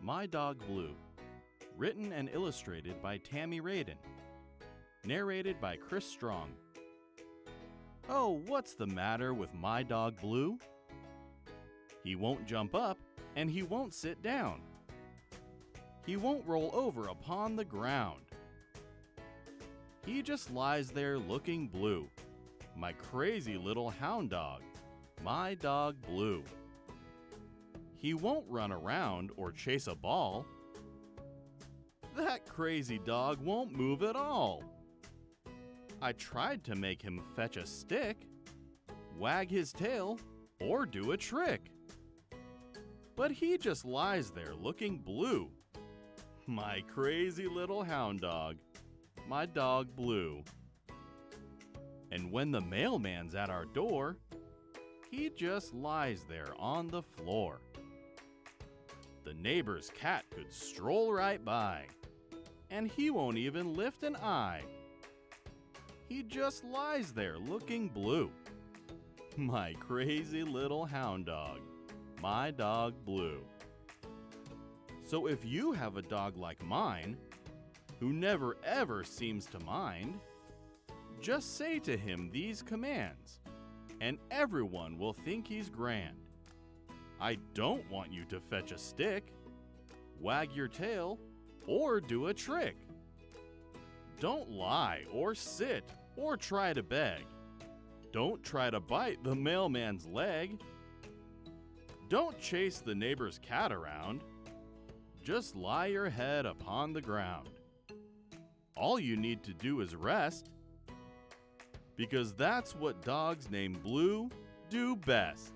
My Dog Blue. Written and illustrated by Tammy Raden. Narrated by Chris Strong. Oh, what's the matter with my dog Blue? He won't jump up and he won't sit down. He won't roll over upon the ground. He just lies there looking blue. My crazy little hound dog, my dog Blue. He won't run around or chase a ball. That crazy dog won't move at all. I tried to make him fetch a stick, wag his tail, or do a trick. But he just lies there looking blue. My crazy little hound dog, my dog Blue. And when the mailman's at our door, he just lies there on the floor. The neighbor's cat could stroll right by, and he won't even lift an eye. He just lies there looking blue. My crazy little hound dog, my dog Blue. So if you have a dog like mine, who never ever seems to mind, just say to him these commands, and everyone will think he's grand. I don't want you to fetch a stick, wag your tail, or do a trick. Don't lie or sit or try to beg. Don't try to bite the mailman's leg. Don't chase the neighbor's cat around. Just lie your head upon the ground. All you need to do is rest, because that's what dogs named Blue do best.